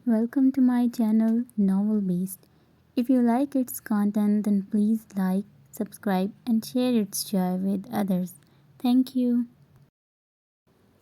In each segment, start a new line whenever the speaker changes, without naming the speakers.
Welcome to my channel Novel Beast. If you like its content, then please like, subscribe, and share its joy with others. Thank you.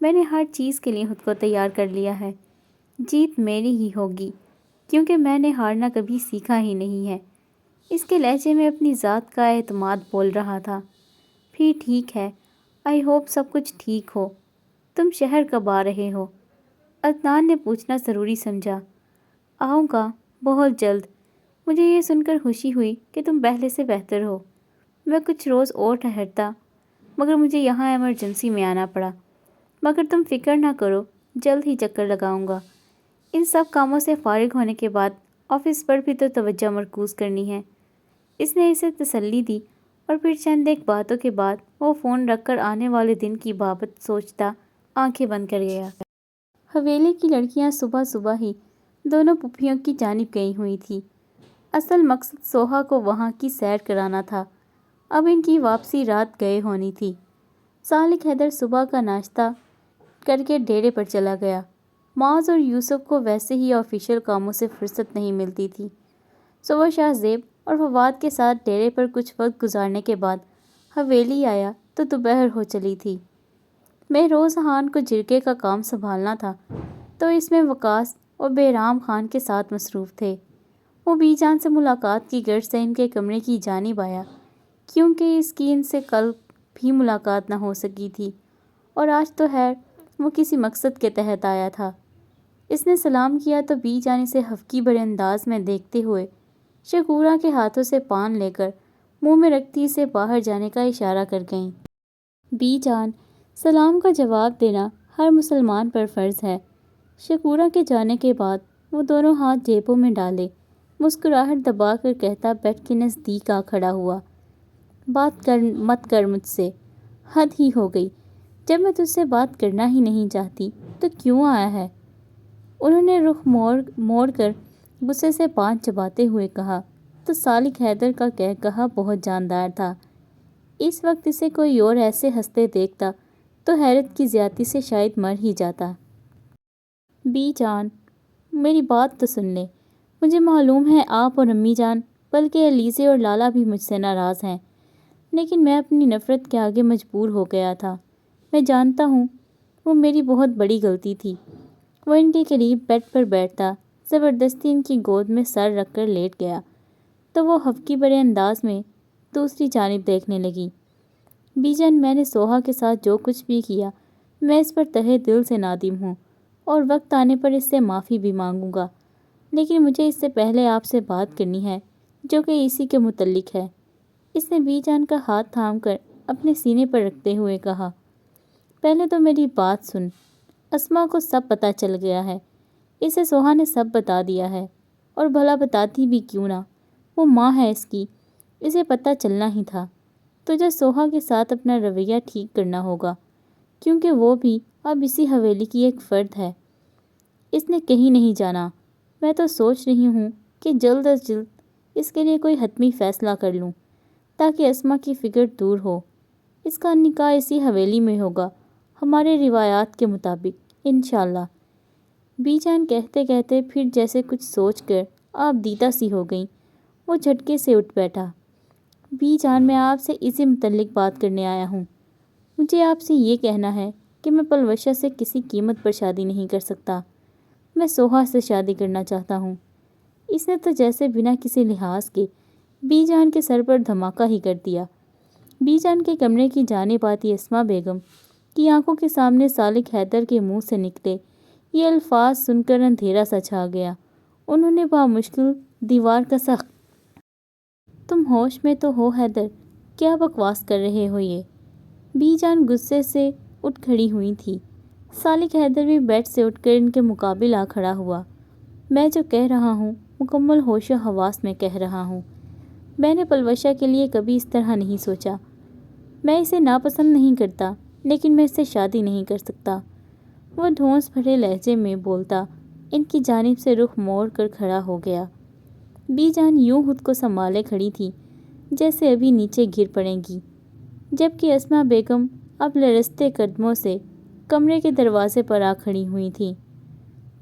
میں نے ہر چیز کے لیے خود کو تیار کر لیا ہے۔ جیت میری ہی ہوگی، کیونکہ میں نے ہارنا کبھی سیکھا ہی نہیں ہے۔ اس کے لہجے میں اپنی ذات کا اعتماد بول رہا تھا۔ پھر ٹھیک ہے، آئی ہوپ سب کچھ ٹھیک ہو۔ تم شہر کب آ رہے ہو؟ عدنان نے پوچھنا ضروری سمجھا۔ آؤں گا، بہت جلد۔ مجھے یہ سن کر خوشی ہوئی کہ تم پہلے سے بہتر ہو۔ میں کچھ روز اور ٹھہرتا، مگر مجھے یہاں ایمرجنسی میں آنا پڑا۔ مگر تم فکر نہ کرو، جلد ہی چکر لگاؤں گا۔ ان سب کاموں سے فارغ ہونے کے بعد آفس پر بھی تو توجہ مرکوز کرنی ہے۔ اس نے اسے تسلی دی اور پھر چند ایک باتوں کے بعد وہ فون رکھ کر آنے والے دن کی بابت سوچتا آنکھیں بند کر گیا۔ حویلی کی لڑکیاں صبح صبح ہی دونوں پھپھیوں کی جانب گئی ہوئی تھی۔ اصل مقصد سوہا کو وہاں کی سیر کرانا تھا۔ اب ان کی واپسی رات گئے ہونی تھی۔ سالک حیدر صبح کا ناشتہ کر کے ڈیرے پر چلا گیا۔ معاذ اور یوسف کو ویسے ہی آفیشیل کاموں سے فرصت نہیں ملتی تھی۔ صبح شاہ زیب اور فواد کے ساتھ ڈیرے پر کچھ وقت گزارنے کے بعد حویلی آیا تو دوپہر ہو چلی تھی۔ مہروز خان کو جرگے کا کام سنبھالنا تھا تو اس میں وقاص اور بہرام خان کے ساتھ مصروف تھے۔ وہ بی جان سے ملاقات کی غرض سے ان کے کمرے کی جانب آیا، کیونکہ اس کی ان سے کل بھی ملاقات نہ ہو سکی تھی اور آج تو خیر وہ کسی مقصد کے تحت آیا تھا۔ اس نے سلام کیا تو بی جان اسے ہفکی بھرے انداز میں دیکھتے ہوئے شکورہ کے ہاتھوں سے پان لے کر منہ میں رکھتی اسے باہر جانے کا اشارہ کر گئیں۔ بی جان، سلام کا جواب دینا ہر مسلمان پر فرض ہے۔ شکورہ کے جانے کے بعد وہ دونوں ہاتھ جیبوں میں ڈالے مسکراہٹ دبا کر کہتا بیڈ کے نزدیک آ کھڑا ہوا، بات مت کر مجھ سے، حد ہی ہو گئی۔ جب میں تجھ سے بات کرنا ہی نہیں چاہتی تو کیوں آیا ہے؟ انہوں نے رخ موڑ کر غصے سے پان چباتے ہوئے کہا تو سالک حیدر کا کہا بہت جاندار تھا۔ اس وقت اسے کوئی اور ایسے ہنستے دیکھتا تو حیرت کی زیادتی سے شاید مر ہی جاتا۔ بی جان، میری بات تو سن لے۔ مجھے معلوم ہے آپ اور امی جان بلکہ علیزے اور لالا بھی مجھ سے ناراض ہیں، لیکن میں اپنی نفرت کے آگے مجبور ہو گیا تھا۔ میں جانتا ہوں وہ میری بہت بڑی غلطی تھی۔ وہ ان کے قریب بیڈ پر بیٹھتا زبردستی ان کی گود میں سر رکھ کر لیٹ گیا تو وہ ہفکی بھرے انداز میں دوسری جانب دیکھنے لگی۔ بی جان، میں نے سوہا کے ساتھ جو کچھ بھی کیا میں اس پر تہہ دل سے نادم ہوں اور وقت آنے پر اس سے معافی بھی مانگوں گا، لیکن مجھے اس سے پہلے آپ سے بات کرنی ہے جو کہ اسی کے متعلق ہے۔ اس نے بی جان کا ہاتھ تھام کر اپنے سینے پر رکھتے ہوئے کہا، پہلے تو میری بات سن۔ اسما کو سب پتہ چل گیا ہے، اسے سوہا نے سب بتا دیا ہے، اور بھلا بتاتی بھی کیوں نہ، وہ ماں ہے اس کی، اسے پتہ چلنا ہی تھا۔ تجھے سوہا کے ساتھ اپنا رویہ ٹھیک کرنا ہوگا، کیونکہ وہ بھی اب اسی حویلی کی ایک فرد ہے۔ اس نے کہیں نہیں جانا۔ میں تو سوچ رہی ہوں کہ جلد از جلد اس کے لیے کوئی حتمی فیصلہ کر لوں تاکہ اسما کی فکر دور ہو۔ اس کا نکاح اسی حویلی میں ہوگا، ہمارے روایات کے مطابق، انشاءاللہ۔ بی جان کہتے کہتے پھر جیسے کچھ سوچ کر آپ دیدہ سی ہو گئیں۔ وہ جھٹکے سے اٹھ بیٹھا۔ بی جان، میں آپ سے اسی متعلق بات کرنے آیا ہوں۔ مجھے آپ سے یہ کہنا ہے کہ میں پلوشہ سے کسی قیمت پر شادی نہیں کر سکتا۔ میں سوہا سے شادی کرنا چاہتا ہوں۔ اس نے تو جیسے بنا کسی لحاظ کے بی جان کے سر پر دھماکہ ہی کر دیا۔ بی جان کے کمرے کی جانب آتی اسما بیگم کی آنکھوں کے سامنے سالک حیدر کے منہ سے نکلے یہ الفاظ سن کر اندھیرا سا چھا گیا۔ انہوں نے بامشکل دیوار کا سا تم ہوش میں تو ہو حیدر، کیا بکواس کر رہے ہو یہ؟ بی جان غصے سے اٹھ کھڑی ہوئی تھی۔ سالک حیدر بھی بیڈ سے اٹھ کر ان کے مقابل آ کھڑا ہوا۔ میں جو کہہ رہا ہوں مکمل ہوش و حواس میں کہہ رہا ہوں۔ میں نے پلوشہ کے لیے کبھی اس طرح نہیں سوچا۔ میں اسے ناپسند نہیں کرتا، لیکن میں اس سے شادی نہیں کر سکتا۔ وہ ڈھونس بھرے لہجے میں بولتا ان کی جانب سے رخ موڑ کر کھڑا ہو گیا۔ بی جان یوں خود کو سنبھالے کھڑی تھی جیسے ابھی نیچے گر پڑیں گی، جبکہ اسما بیگم اب لرزتے قدموں سے کمرے کے دروازے پر آ کھڑی ہوئی تھی۔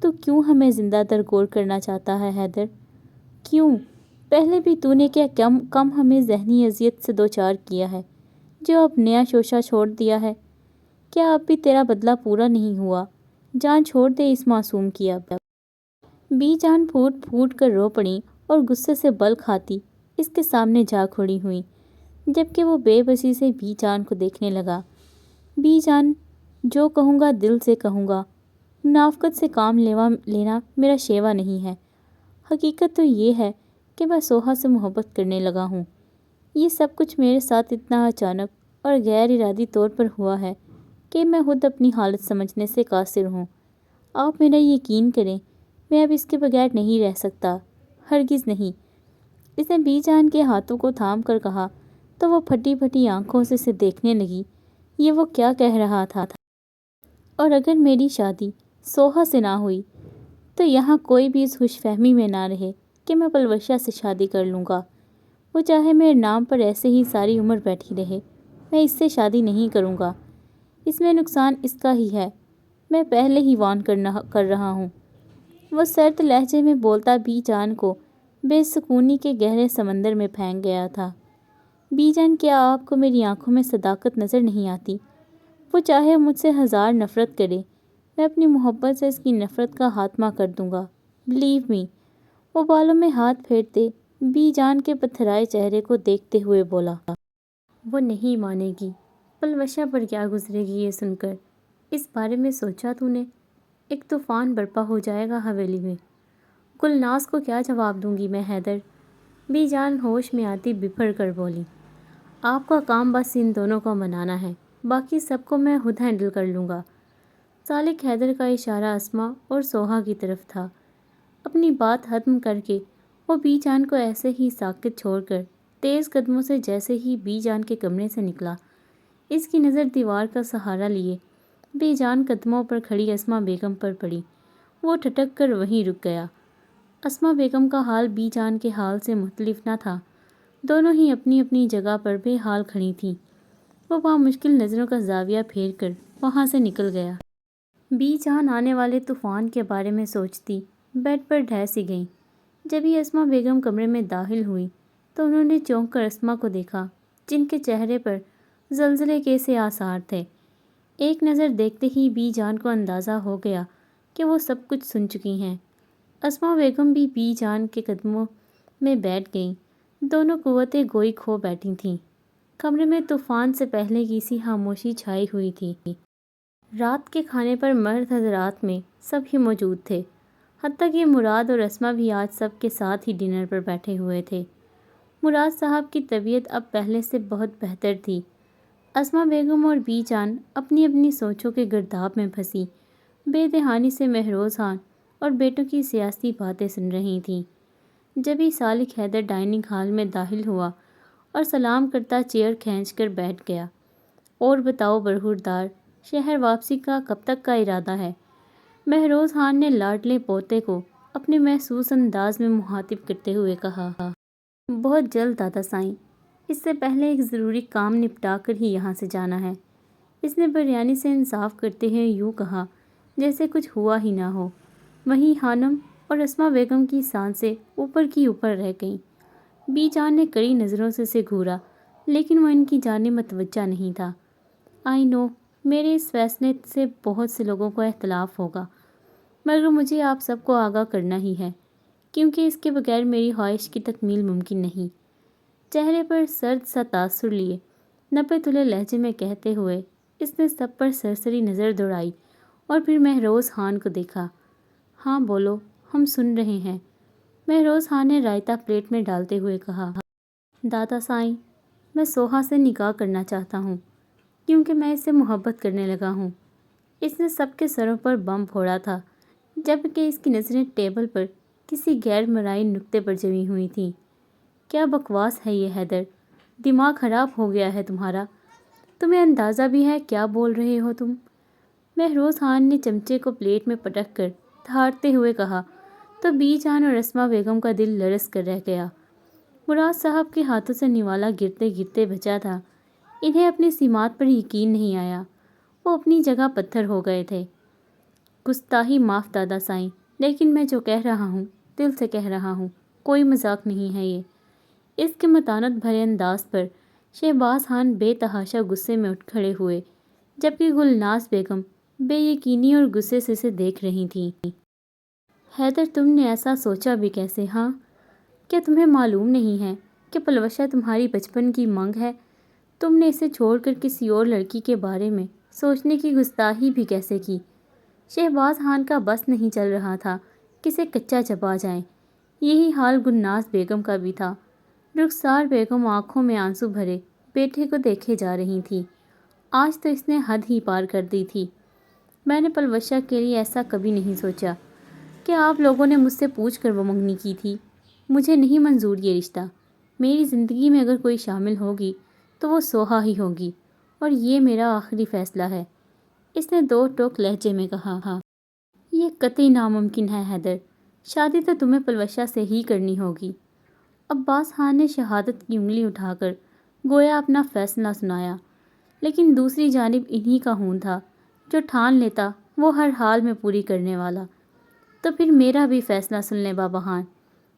تو کیوں ہمیں زندہ درگور کرنا چاہتا ہے حیدر؟ کیوں؟ پہلے بھی تو نے کیا کم ہمیں ذہنی اذیت سے دوچار کیا ہے جو اب نیا شوشہ چھوڑ دیا ہے؟ کیا اب بھی تیرا بدلہ پورا نہیں ہوا؟ جان چھوڑ دے اس معصوم کی اب۔ بی جان پھوٹ پھوٹ کر رو پڑی اور غصے سے بل کھاتی اس کے سامنے جا کھڑی ہوئی، جبکہ وہ بے بسی سے بی جان کو دیکھنے لگا۔ بی جان، جو کہوں گا دل سے کہوں گا، منافقت سے کام لینا میرا شیوا نہیں ہے۔ حقیقت تو یہ ہے کہ میں سوہا سے محبت کرنے لگا ہوں۔ یہ سب کچھ میرے ساتھ اتنا اچانک اور غیر ارادی طور پر ہوا ہے کہ میں خود اپنی حالت سمجھنے سے قاصر ہوں۔ آپ میرا یقین کریں، میں اب اس کے بغیر نہیں رہ سکتا، ہرگز نہیں۔ اس نے بی جان کے ہاتھوں کو تھام کر کہا تو وہ پھٹی پھٹی آنکھوں سے اسے دیکھنے لگی۔ یہ وہ کیا کہہ رہا تھا؟ اور اگر میری شادی سوہا سے نہ ہوئی تو یہاں کوئی بھی اس خوش فہمی میں نہ رہے کہ میں پلوشہ سے شادی کر لوں گا۔ وہ چاہے میرے نام پر ایسے ہی ساری عمر بیٹھی رہے، میں اس سے شادی نہیں کروں گا۔ اس میں نقصان اس کا ہی ہے، میں پہلے ہی وارن کر رہا ہوں۔ وہ سرد لہجے میں بولتا بی جان کو بے سکونی کے گہرے سمندر میں پھینک گیا تھا۔ بی جان، کیا آپ کو میری آنکھوں میں صداقت نظر نہیں آتی؟ وہ چاہے مجھ سے 1000 نفرت کرے، میں اپنی محبت سے اس کی نفرت کا خاتمہ کر دوں گا، بلیو می۔ وہ بالوں میں ہاتھ پھیرتے بی جان کے پتھرائے چہرے کو دیکھتے ہوئے بولا۔ وہ نہیں مانے گی۔ پلوشہ پر کیا گزرے گی یہ سن کر؟ اس بارے میں سوچا تو نے؟ ایک طوفان برپا ہو جائے گا حویلی میں۔ گلناز کو کیا جواب دوں گی میں حیدر؟ بی جان ہوش میں آتی بپھر کر بولی۔ آپ کا کام بس ان دونوں کو منانا ہے، باقی سب کو میں خود ہینڈل کر لوں گا۔ سالک حیدر کا اشارہ اسما اور سوہا کی طرف تھا۔ اپنی بات ختم کر کے وہ بی جان کو ایسے ہی ساکت چھوڑ کر تیز قدموں سے جیسے ہی بی جان کے کمرے سے نکلا، اس کی نظر دیوار کا سہارا لیے بی جان قدموں پر کھڑی اسما بیگم پر پڑی۔ وہ ٹھٹک کر وہیں رک گیا۔ اسما بیگم کا حال بی جان کے حال سے مختلف نہ تھا، دونوں ہی اپنی اپنی جگہ پر بے حال کھڑی تھیں۔ وہ وہاں مشکل نظروں کا زاویہ پھیر کر وہاں سے نکل گیا۔ بی جان آنے والے طوفان کے بارے میں سوچتی بیڈ پر ڈھہ سی گئیں۔ جب ہی اسما بیگم کمرے میں داخل ہوئی تو انہوں نے چونک کر اسما کو دیکھا، جن کے چہرے پر زلزلے کے سے آثار تھے۔ ایک نظر دیکھتے ہی بی جان کو اندازہ ہو گیا کہ وہ سب کچھ سن چکی ہیں۔ اسما بیگم بھی بی جان کے قدموں میں بیٹھ گئیں، دونوں قوتیں گوئی کھو بیٹھی تھیں۔ کمرے میں طوفان سے پہلے کی سی خاموشی چھائی ہوئی تھی۔ رات کے کھانے پر مرد حضرات میں سب ہی موجود تھے، حتیٰ کہ مراد اور اسما بھی آج سب کے ساتھ ہی ڈنر پر بیٹھے ہوئے تھے۔ مراد صاحب کی طبیعت اب پہلے سے بہت بہتر تھی۔ اسما بیگم اور بی جان اپنی اپنی سوچوں کے گرداب میں پھنسی بے دہانی سے مہروز خان اور بیٹوں کی سیاسی باتیں سن رہی تھیں۔ جب ہی سالک حیدر ڈائننگ ہال میں داخل ہوا اور سلام کرتا چیئر کھینچ کر بیٹھ گیا۔ اور بتاؤ برخوردار، شہر واپسی کا کب تک کا ارادہ ہے؟ مہروز خان نے لاڈلے پوتے کو اپنے محسوس انداز میں مخاطب کرتے ہوئے کہا۔ بہت جلد دادا سائیں، اس سے پہلے ایک ضروری کام نپٹا کر ہی یہاں سے جانا ہے۔ اس نے بریانی سے انصاف کرتے ہوئے یوں کہا جیسے کچھ ہوا ہی نہ ہو۔ وہیں خانم اور اسما بیگم کی سانسیں اوپر کی اوپر رہ گئیں۔ بی جان نے کڑی نظروں سے اسے گھورا، لیکن وہ ان کی جانب متوجہ نہیں تھا۔ آئی نو، میرے اس فیصلے سے بہت سے لوگوں کو اختلاف ہوگا، مگر مجھے آپ سب کو آگاہ کرنا ہی ہے، کیونکہ اس کے بغیر میری خواہش کی تکمیل ممکن نہیں۔ چہرے پر سرد سا تاثر لیے 90 تلے لہجے میں کہتے ہوئے اس نے سب پر سرسری نظر دوڑائی اور پھر مہروز خان کو دیکھا۔ ہاں بولو، ہم سن رہے ہیں، مہروز خان نے رائتہ پلیٹ میں ڈالتے ہوئے کہا۔ دادا سائیں، میں سوہا سے نکاح کرنا چاہتا ہوں، کیونکہ میں اس سے محبت کرنے لگا ہوں۔ اس نے سب کے سروں پر بم پھوڑا تھا، جبکہ اس کی نظریں ٹیبل پر کسی غیر مرئی نکتے پر جمی ہوئی تھیں۔ کیا بکواس ہے یہ حیدر، دماغ خراب ہو گیا ہے تمہارا؟ تمہیں اندازہ بھی ہے کیا بول رہے ہو تم؟ مہروز خان نے چمچے کو پلیٹ میں پٹک کر دھاڑتے ہوئے کہا تو بی جان اور اسما بیگم کا دل لرز کر رہ گیا۔ مراد صاحب کے ہاتھوں سے نوالا گرتے گرتے بچا تھا۔ انہیں اپنی سماعت پر یقین نہیں آیا، وہ اپنی جگہ پتھر ہو گئے تھے۔ گستاخی معاف دادا سائیں، لیکن میں جو کہہ رہا ہوں دل سے کہہ رہا ہوں، کوئی مذاق نہیں ہے یہ۔ اس کے متانت بھرے انداز پر شہباز خان بے تحاشا غصے میں اٹھ کھڑے ہوئے۔ جبکہ گلناز بیگم بے یقینی اور غصے سے اسے دیکھ رہی تھیں۔ حیدر تم نے ایسا سوچا بھی کیسے؟ ہاں، کیا تمہیں معلوم نہیں ہے کہ پلوشہ تمہاری بچپن کی منگ ہے؟ تم نے اسے چھوڑ کر کسی اور لڑکی کے بارے میں سوچنے کی گستاخی بھی کیسے کی؟ شہباز خان کا بس نہیں چل رہا تھا کہ اسے کچا چبا جائیں۔ یہی حال گلناز بیگم کا بھی تھا۔ رخسار بیگم آنکھوں میں آنسو بھرے بیٹے کو دیکھے جا رہی تھی۔ آج تو اس نے حد ہی پار کر دی تھی۔ میں نے پلوشہ کے لیے ایسا کبھی نہیں سوچا کہ آپ لوگوں نے مجھ سے پوچھ کر وہ منگنی کی تھی۔ مجھے نہیں منظور یہ رشتہ۔ میری زندگی میں اگر کوئی شامل ہوگی تو وہ سوہا ہی ہوگی، اور یہ میرا آخری فیصلہ ہے۔ اس نے دو ٹوک لہجے میں کہا۔ یہ قطعی ناممکن ہے حیدر، شادی تو تمہیں پلوشہ سے ہی کرنی ہوگی۔ عباس خان نے شہادت کی انگلی اٹھا کر گویا اپنا فیصلہ سنایا، لیکن دوسری جانب انہی کا خون تھا، جو ٹھان لیتا وہ ہر حال میں پوری کرنے والا۔ تو پھر میرا بھی فیصلہ سن لیں بابا خان،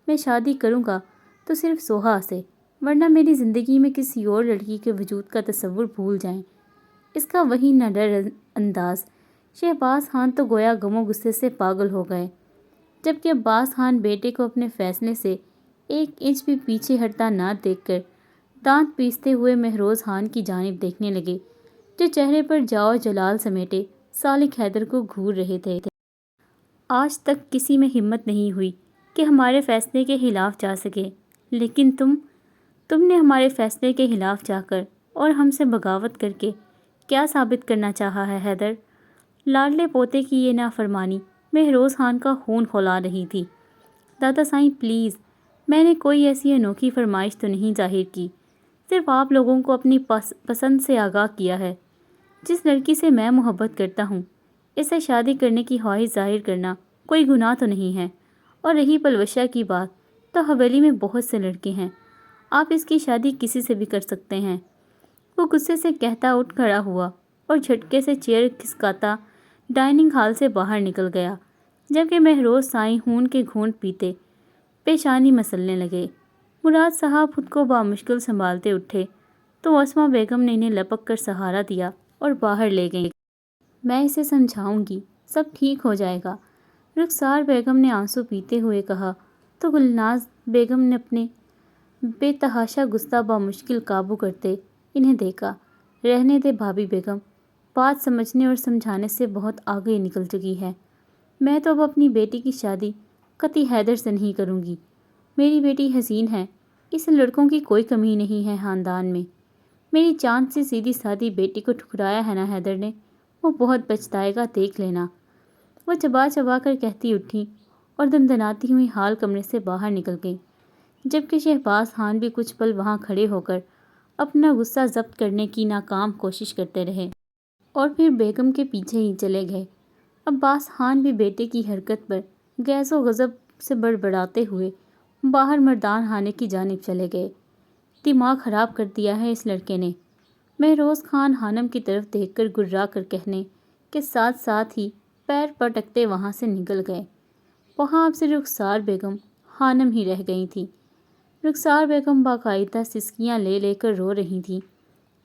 میں شادی کروں گا تو صرف سوہا سے، ورنہ میری زندگی میں کسی اور لڑکی کے وجود کا تصور بھول جائیں۔ اس کا وہی نہ ڈر انداز، شہباز خان تو گویا غم و غصے سے پاگل ہو گئے، جبکہ عباس خان بیٹے کو اپنے فیصلے سے ایک انچ بھی پیچھے ہٹتا نہ دیکھ کر دانت پیستے ہوئے مہروز خان کی جانب دیکھنے لگے، جو چہرے پر جاؤ جلال سمیٹے سالک حیدر کو گھور رہے تھے۔ آج تک کسی میں ہمت نہیں ہوئی کہ ہمارے فیصلے کے خلاف جا سکے، لیکن تم نے ہمارے فیصلے کے خلاف جا کر اور ہم سے بغاوت کر کے کیا ثابت کرنا چاہا ہے حیدر؟ لاڈلے پوتے کی یہ نافرمانی مہروز خان کا خون کھولا رہی تھی۔ دادا سائیں پلیز، میں نے کوئی ایسی انوکھی فرمائش تو نہیں ظاہر کی، صرف آپ لوگوں کو اپنی پسند سے آگاہ کیا ہے۔ جس لڑکی سے میں محبت کرتا ہوں اسے شادی کرنے کی خواہش ظاہر کرنا کوئی گناہ تو نہیں ہے، اور رہی پلوشہ کی بات، تو حویلی میں بہت سے لڑکے ہیں، آپ اس کی شادی کسی سے بھی کر سکتے ہیں۔ وہ غصے سے کہتا اٹھ کھڑا ہوا اور جھٹکے سے چیئر کھسکاتا ڈائننگ ہال سے باہر نکل گیا، جبکہ مہروز سائیں خون کے گھونٹ پیتے پیشانی مسلنے لگے۔ مراد صاحب خود کو بامشکل سنبھالتے اٹھے تو اسما بیگم نے انہیں لپک کر سہارا دیا اور باہر لے گئیں۔ میں اسے سمجھاؤں گی، سب ٹھیک ہو جائے گا، رخسار بیگم نے آنسو پیتے ہوئے کہا، تو گلناز بیگم نے اپنے بے تحاشا غصہ بامشکل قابو کرتے انہیں دیکھا۔ رہنے دے بھابی بیگم، بات سمجھنے اور سمجھانے سے بہت آگے نکل چکی ہے۔ میں تو اب اپنی بیٹی کی شادی قطعی حیدر سے نہیں کروں گی۔ میری بیٹی حسین ہے، اس لڑکوں کی کوئی کمی نہیں ہے خاندان میں۔ میری چاند سی سیدھی سادھی بیٹی کو ٹھکرایا ہے نا حیدر نے، وہ بہت پچھتائے گا، دیکھ لینا۔ وہ چبا چبا کر کہتی اٹھی اور دندناتی ہوئی ہال کمرے سے باہر نکل گئی، جبکہ شہباز خان بھی کچھ پل وہاں کھڑے ہو کر اپنا غصہ ضبط کرنے کی ناکام کوشش کرتے رہے اور پھر بیگم کے پیچھے ہی چلے گئے۔ عباس خان بھی بیٹے کی حرکت پر غیظ و غضب سے بڑبڑاتے ہوئے باہر مردان خانے کی جانب چلے گئے۔ دماغ خراب کر دیا ہے اس لڑکے نے، مہروز خان خانم کی طرف دیکھ کر گررا کر کہنے کے ساتھ ساتھ ہی پیر پٹکتے وہاں سے نکل گئے۔ وہاں اب صرف رخسار بیگم خانم ہی رہ گئی تھی۔ رخسار بیگم باقاعدہ سسکیاں لے لے کر رو رہی تھی۔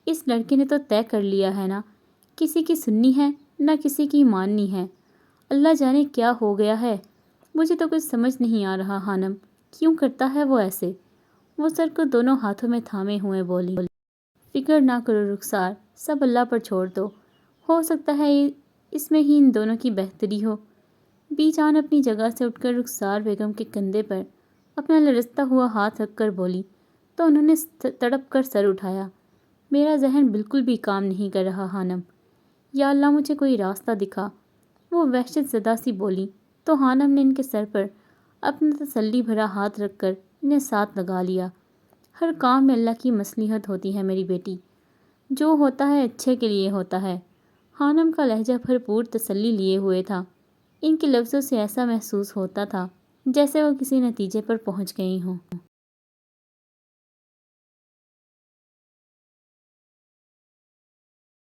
اس لڑکے نے تو طے کر لیا ہے نا، کسی کی سننی ہے نہ کسی کی ماننی ہے۔ اللہ جانے کیا ہو گیا ہے، مجھے تو کچھ سمجھ نہیں آ رہا خانم، کیوں کرتا ہے وہ ایسے؟ وہ سر کو دونوں ہاتھوں میں تھامے ہوئے بولی، فکر نہ کرو رخسار، سب اللہ پر چھوڑ دو، ہو سکتا ہے اس میں ہی ان دونوں کی بہتری ہو۔ بی جان اپنی جگہ سے اٹھ کر رخسار بیگم کے کندھے پر اپنا لرزتا ہوا ہاتھ رکھ کر بولی، تو انہوں نے تڑپ کر سر اٹھایا، میرا ذہن بالکل بھی کام نہیں کر رہا خانم، یا اللہ مجھے کوئی راستہ دکھا۔ وہ وحشت زدہ سی بولی تو خانم نے ان کے سر پر اپنا تسلی بھرا ہاتھ رکھ کر انہیں ساتھ لگا لیا۔ ہر کام میں اللہ کی مصلحت ہوتی ہے میری بیٹی، جو ہوتا ہے اچھے کے لیے ہوتا ہے۔ خانم کا لہجہ بھرپور تسلی لیے ہوئے تھا، ان کے لفظوں سے ایسا محسوس ہوتا تھا جیسے وہ کسی نتیجے پر پہنچ گئی ہوں۔